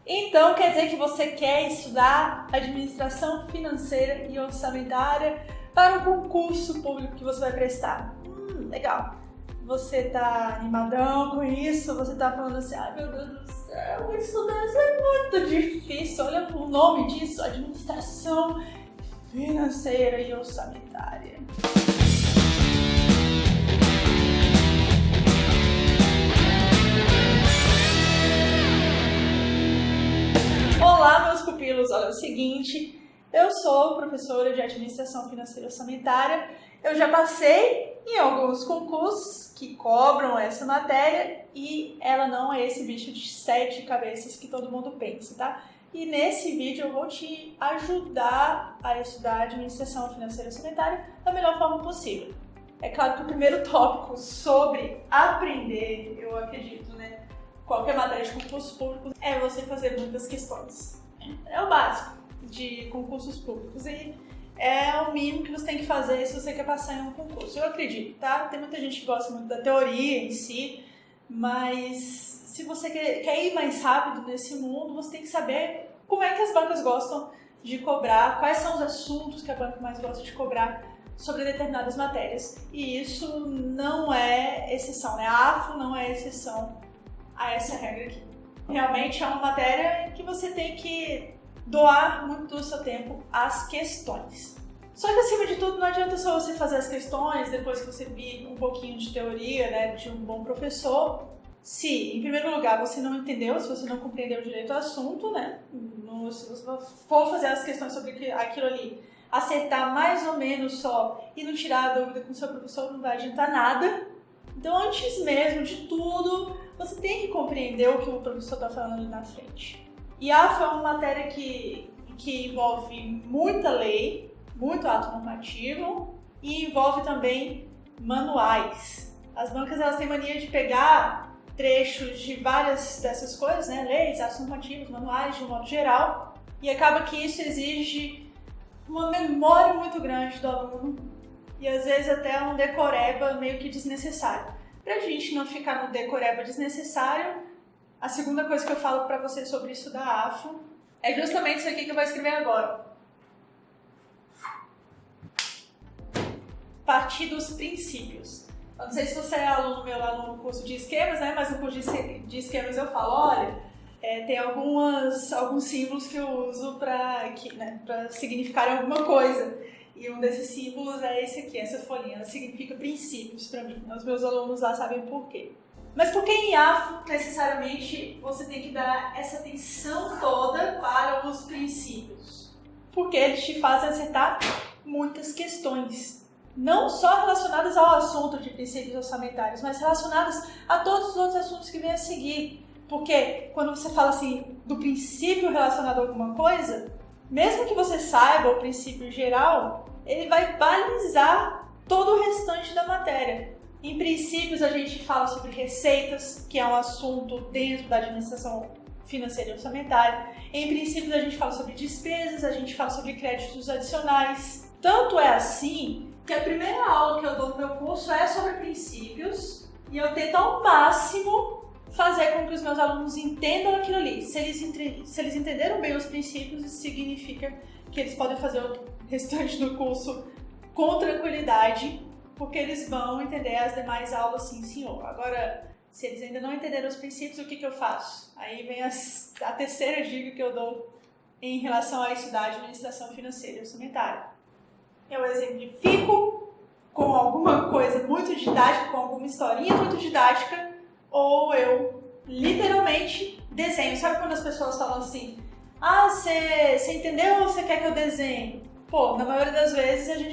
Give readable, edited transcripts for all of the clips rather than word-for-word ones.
Então quer dizer que você quer estudar administração financeira e orçamentária para o concurso público que você vai prestar. Legal. Você tá animadão com isso? Você tá falando assim, ai meu Deus do céu, estudar isso é muito difícil. Olha o nome disso, administração financeira e orçamentária. Olá, meus pupilos, olha o seguinte, eu sou professora de Administração Financeira e Orçamentária, eu já passei em alguns concursos que cobram essa matéria e ela não é esse bicho de 7 cabeças que todo mundo pensa, tá? E nesse vídeo eu vou te ajudar a estudar Administração Financeira e Orçamentária da melhor forma possível. É claro que o primeiro tópico sobre aprender, eu acredito, né? Qualquer matéria de concursos públicos é você fazer muitas questões. É o básico de concursos públicos e é o mínimo que você tem que fazer se você quer passar em um concurso. Eu acredito, tá? Tem muita gente que gosta muito da teoria em si, mas se você quer ir mais rápido nesse mundo, você tem que saber como é que as bancas gostam de cobrar, quais são os assuntos que a banca mais gosta de cobrar sobre determinadas matérias. E isso não é exceção, né? A AFO não é exceção a essa regra aqui. Realmente é uma matéria que você tem que doar muito do seu tempo às questões. Só que acima de tudo não adianta só você fazer as questões depois que você vir um pouquinho de teoria, né, de um bom professor. Se, em primeiro lugar, você não entendeu, se você não compreendeu direito o assunto, né, se você for fazer as questões sobre aquilo ali, acertar mais ou menos só e não tirar a dúvida com o seu professor, não vai adiantar nada. Então, antes mesmo de tudo, você tem que compreender o que o professor está falando ali na frente. E a AFO é uma matéria que envolve muita lei, muito ato normativo e envolve também manuais. As bancas elas têm mania de pegar trechos de várias dessas coisas, né? Leis, atos normativos, manuais de um modo geral, e acaba que isso exige uma memória muito grande do aluno e às vezes até um decoreba meio que desnecessário. Pra gente não ficar no decoreba desnecessário, a segunda coisa que eu falo pra vocês sobre isso da AFO é justamente isso aqui que eu vou escrever agora. Partir dos princípios. Eu não sei se você é aluno meu lá no curso de esquemas, né? Mas no curso de esquemas eu falo, olha, tem alguns símbolos que eu uso pra significarem alguma coisa. E um desses símbolos é esse aqui, essa folhinha, ela significa princípios para mim. Os meus alunos lá sabem por quê. Mas por que em AFO, necessariamente, você tem que dar essa atenção toda para os princípios? Porque eles te fazem acertar muitas questões. Não só relacionadas ao assunto de princípios orçamentários, mas relacionadas a todos os outros assuntos que vêm a seguir. Porque quando você fala assim do princípio relacionado a alguma coisa, mesmo que você saiba o princípio geral, ele vai balizar todo o restante da matéria. Em princípios, a gente fala sobre receitas, que é um assunto dentro da administração financeira e orçamentária. Em princípios, a gente fala sobre despesas, a gente fala sobre créditos adicionais. Tanto é assim que a primeira aula que eu dou no meu curso é sobre princípios e eu tento ao máximo fazer com que os meus alunos entendam aquilo ali. Se eles entenderam bem os princípios, isso significa que eles podem fazer o restante do curso com tranquilidade, porque eles vão entender as demais aulas sim, senhor. Agora, se eles ainda não entenderam os princípios, o que eu faço? Aí vem a terceira dica que eu dou em relação a estudar administração financeira e orçamentária. Eu exemplifico com alguma coisa muito didática, com alguma historinha muito didática, ou eu literalmente desenho. Sabe quando as pessoas falam assim, você entendeu ou você quer que eu desenhe? Pô, na maioria das vezes a gente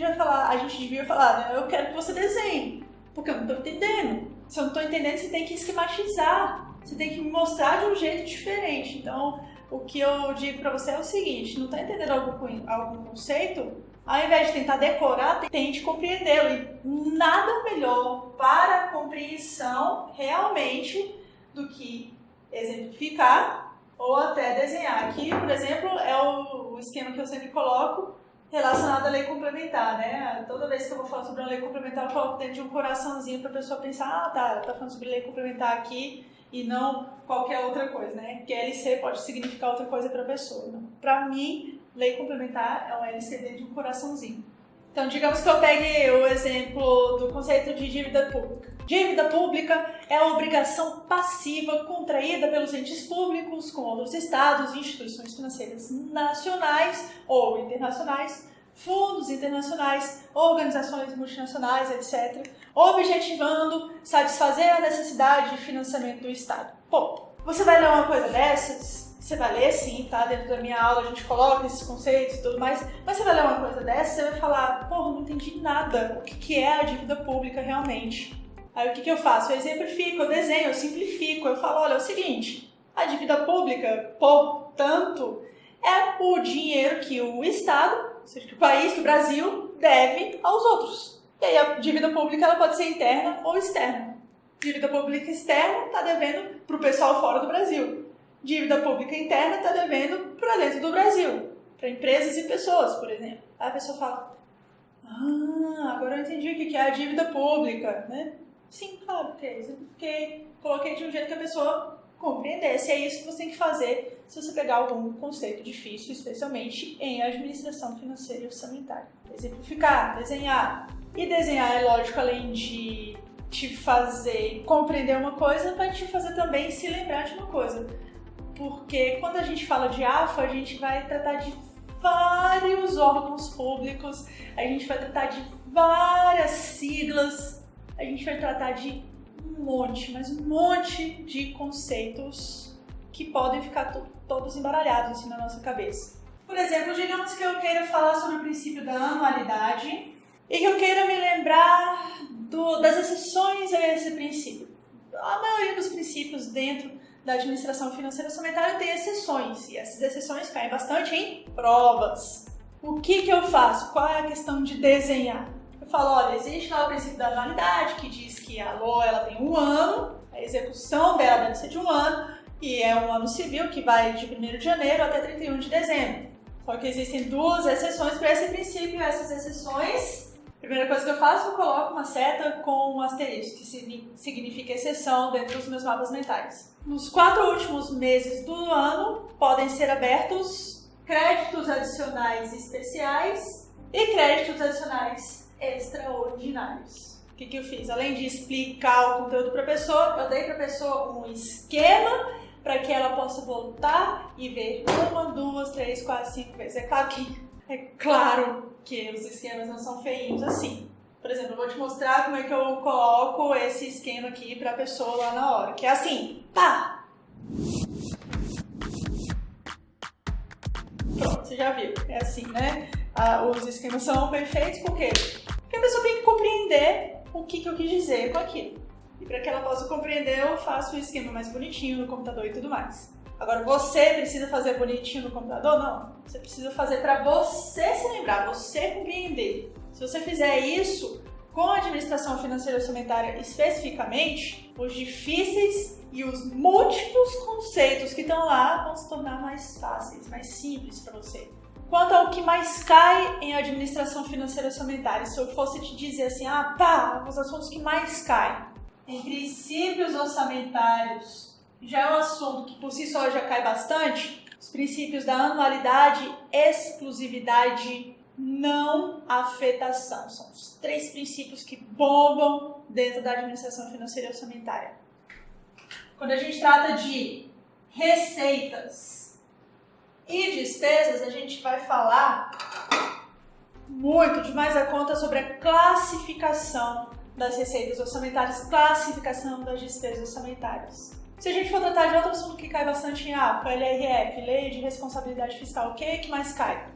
devia falar, né? Eu quero que você desenhe, porque eu não tô entendendo. Se eu não tô entendendo, você tem que esquematizar, você tem que me mostrar de um jeito diferente. Então, o que eu digo pra você é o seguinte, não tá entendendo algum conceito? Ao invés de tentar decorar, tente compreendê-lo. E nada melhor para a compreensão realmente do que exemplificar ou até desenhar. Aqui, por exemplo, é o esquema que eu sempre coloco relacionado à lei complementar, né? Toda vez que eu vou falar sobre a lei complementar, eu coloco dentro de um coraçãozinho para a pessoa pensar, tá falando sobre lei complementar aqui, e não qualquer outra coisa, né? Porque LC pode significar outra coisa para a pessoa. Para mim, lei complementar é um LC dentro de um coraçãozinho. Então, digamos que eu pegue o exemplo do conceito de dívida pública. Dívida pública é a obrigação passiva contraída pelos entes públicos com outros estados, instituições financeiras nacionais ou internacionais, fundos internacionais, organizações multinacionais, etc., objetivando satisfazer a necessidade de financiamento do Estado. Pô, você vai ler uma coisa dessas? Você vai ler sim, tá? Dentro da minha aula a gente coloca esses conceitos e tudo mais, mas você vai ler uma coisa dessa, você vai falar, porra, não entendi nada, o que é a dívida pública realmente? Aí o que eu faço? Eu exemplifico, eu desenho, eu simplifico, eu falo, olha, é o seguinte, a dívida pública, portanto, é o dinheiro que o Estado, ou seja, que o país, que o Brasil, deve aos outros. E aí a dívida pública ela pode ser interna ou externa. Dívida pública externa está devendo para o pessoal fora do Brasil. Dívida pública interna está devendo para dentro do Brasil, para empresas e pessoas, por exemplo. Aí a pessoa fala, agora eu entendi o que é a dívida pública, né? Sim, claro que é isso, porque coloquei de um jeito que a pessoa compreendesse. É isso que você tem que fazer se você pegar algum conceito difícil, especialmente em administração financeira e orçamentária. Exemplificar, desenhar. E desenhar, é lógico, além de te fazer compreender uma coisa, vai te fazer também se lembrar de uma coisa. Porque quando a gente fala de AFA, a gente vai tratar de vários órgãos públicos, a gente vai tratar de várias siglas, a gente vai tratar de um monte de conceitos que podem ficar todos embaralhados assim na nossa cabeça. Por exemplo, digamos que eu queira falar sobre o princípio da anualidade e que eu queira me lembrar das exceções a esse princípio. A maioria dos princípios dentro da administração financeira orçamentária tem exceções, e essas exceções caem bastante em provas. O que eu faço? Qual é a questão de desenhar? Eu falo, olha, existe lá o princípio da anualidade, que diz que a LOA ela tem um ano, a execução dela deve ser de um ano, e é um ano civil que vai de 1º de janeiro até 31 de dezembro. Só que existem duas exceções para esse princípio, essas exceções... A primeira coisa que eu faço, eu coloco uma seta com um asterisco, que significa exceção dentro dos meus mapas mentais. Nos 4 últimos meses do ano, podem ser abertos créditos adicionais especiais e créditos adicionais extraordinários. O que eu fiz? Além de explicar o conteúdo para a pessoa, eu dei para a pessoa um esquema para que ela possa voltar e ver 1, 2, 3, 4, 5 vezes. É claro que os esquemas não são feinhos assim. Por exemplo, eu vou te mostrar como é que eu coloco esse esquema aqui para a pessoa lá na hora. Que é assim, pá! Pronto, você já viu. É assim, né? Os esquemas são perfeitos por quê? Porque a pessoa tem que compreender o que eu quis dizer com aquilo. E para que ela possa compreender, eu faço o esquema mais bonitinho no computador e tudo mais. Agora, você precisa fazer bonitinho no computador? Não. Você precisa fazer para você se lembrar, você compreender. Se você fizer isso, com a administração financeira orçamentária especificamente, os difíceis e os múltiplos conceitos que estão lá vão se tornar mais fáceis, mais simples para você. Quanto ao que mais cai em administração financeira orçamentária, se eu fosse te dizer assim, os assuntos que mais caem em princípios orçamentários, já é um assunto que por si só já cai bastante, os princípios da anualidade, exclusividade, não afetação. São os 3 princípios que bombam dentro da administração financeira e orçamentária. Quando a gente trata de receitas e despesas, a gente vai falar muito demais a conta sobre a classificação das receitas orçamentárias, classificação das despesas orçamentárias. Se a gente for tratar de outro assunto que cai bastante em AFA, LRF, Lei de Responsabilidade Fiscal, o que mais cai?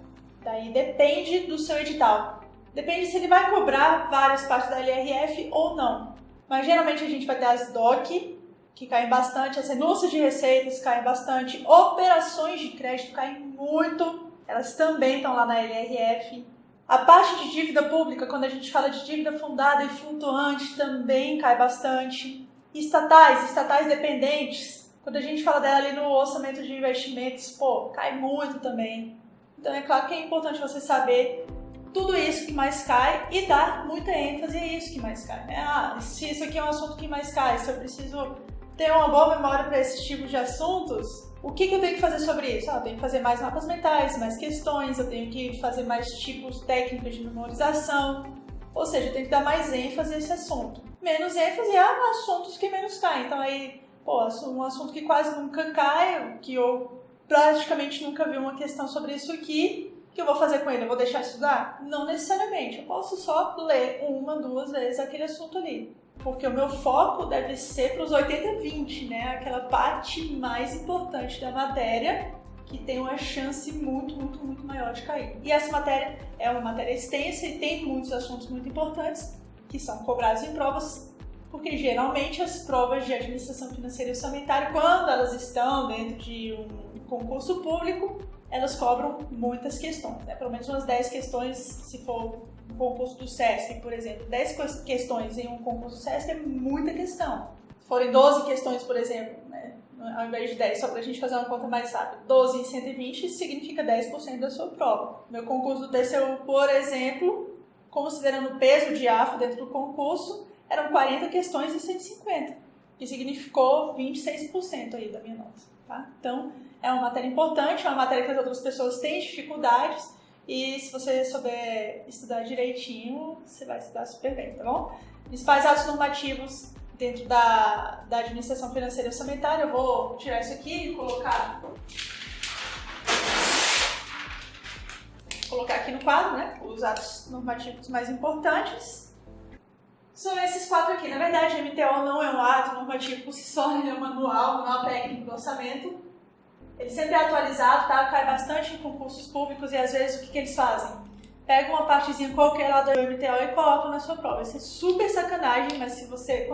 Daí depende do seu edital. Depende se ele vai cobrar várias partes da LRF ou não. Mas geralmente a gente vai ter as DOC, que caem bastante, as renúncias de receitas caem bastante, operações de crédito caem muito, elas também estão lá na LRF. A parte de dívida pública, quando a gente fala de dívida fundada e flutuante, também cai bastante. Estatais dependentes, quando a gente fala dela ali no orçamento de investimentos, cai muito também. Então é claro que é importante você saber tudo isso que mais cai e dar muita ênfase a isso que mais cai, né? Se isso aqui é um assunto que mais cai, se eu preciso ter uma boa memória para esse tipo de assuntos, o que eu tenho que fazer sobre isso? Eu tenho que fazer mais mapas mentais, mais questões, eu tenho que fazer mais tipos técnicos de memorização, ou seja, eu tenho que dar mais ênfase a esse assunto. Menos ênfase a assuntos que menos caem. Então aí, um assunto que quase nunca cai, que eu praticamente nunca vi uma questão sobre isso aqui, que eu vou fazer com ele? Eu vou deixar de estudar? Não necessariamente, eu posso só ler 1, 2 vezes aquele assunto ali. Porque o meu foco deve ser para os 80-20, né? Aquela parte mais importante da matéria que tem uma chance muito maior de cair. E essa matéria é uma matéria extensa e tem muitos assuntos muito importantes que são cobrados em provas, porque geralmente as provas de administração financeira e orçamentária, quando elas estão dentro de um concurso público, elas cobram muitas questões, né? Pelo menos umas 10 questões, se for um concurso do SESC, por exemplo. 10 questões em um concurso do SESC é muita questão. Se forem 12 questões, por exemplo, né? Ao invés de 10, só para a gente fazer uma conta mais rápida, 12 em 120 significa 10% da sua prova. Meu concurso do TCU, por exemplo, considerando o peso de AFO dentro do concurso, eram 40 questões em 150, que significou 26% aí da minha nota, tá? Então, é uma matéria importante, é uma matéria que as outras pessoas têm dificuldades e se você souber estudar direitinho, você vai estudar super bem, tá bom? Principais atos normativos dentro da administração financeira e orçamentária, eu vou tirar isso aqui e colocar aqui no quadro, né? Os atos normativos mais importantes. São esses 4 aqui. Na verdade, a MTO não é um ato normativo por si só, ele é um manual técnico do orçamento. Ele sempre é atualizado, tá? Cai bastante em concursos públicos e às vezes o que eles fazem? Pega uma partezinha qualquer lá do MTO e coloca na sua prova. Isso é super sacanagem, mas se você,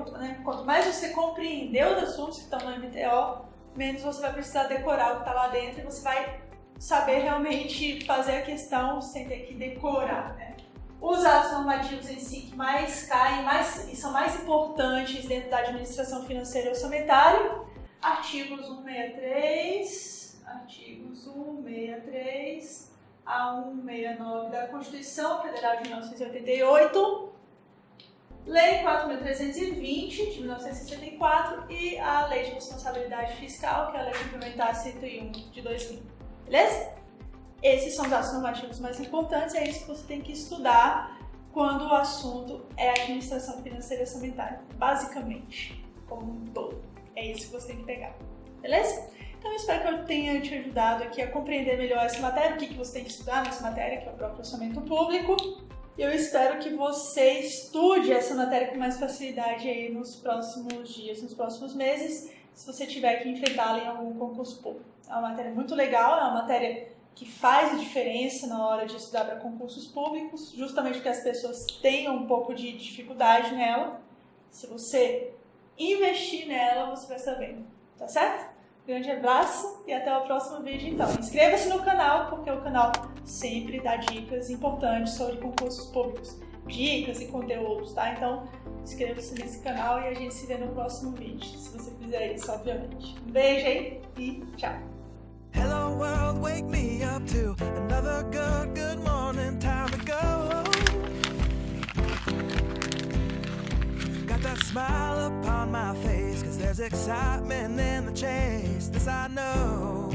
quanto mais você compreender os assuntos que estão no MTO, menos você vai precisar decorar o que está lá dentro e você vai saber realmente fazer a questão sem ter que decorar, né? Os atos normativos em si que mais caem e são mais importantes dentro da administração financeira e orçamentária, artigos 163 a 169 da Constituição Federal de 1988, Lei 4.320 de 1964 e a Lei de Responsabilidade Fiscal, que é a Lei Complementar 101 de 2000. Beleza? Esses são os atos normativos mais importantes, é isso que você tem que estudar quando o assunto é administração financeira e orçamentária, basicamente, como um todo. É isso que você tem que pegar, beleza? Então eu espero que eu tenha te ajudado aqui a compreender melhor essa matéria, o que você tem que estudar nessa matéria, que é o próprio orçamento público. E eu espero que você estude essa matéria com mais facilidade aí nos próximos dias, nos próximos meses, se você tiver que enfrentá-la em algum concurso público. É uma matéria muito legal, é uma matéria que faz a diferença na hora de estudar para concursos públicos, justamente porque as pessoas têm um pouco de dificuldade nela. Se você investir nela, você vai saber, tá certo? Grande abraço e até o próximo vídeo então. Inscreva-se no canal, porque o canal sempre dá dicas importantes sobre concursos públicos. Dicas e conteúdos, tá? Então, inscreva-se nesse canal e a gente se vê no próximo vídeo, se você fizer isso, obviamente. Um beijo aí e tchau! Hello world, wake me up to another good morning, time to go. Got that smile upon my face, 'cause there's excitement in the chase, this I know.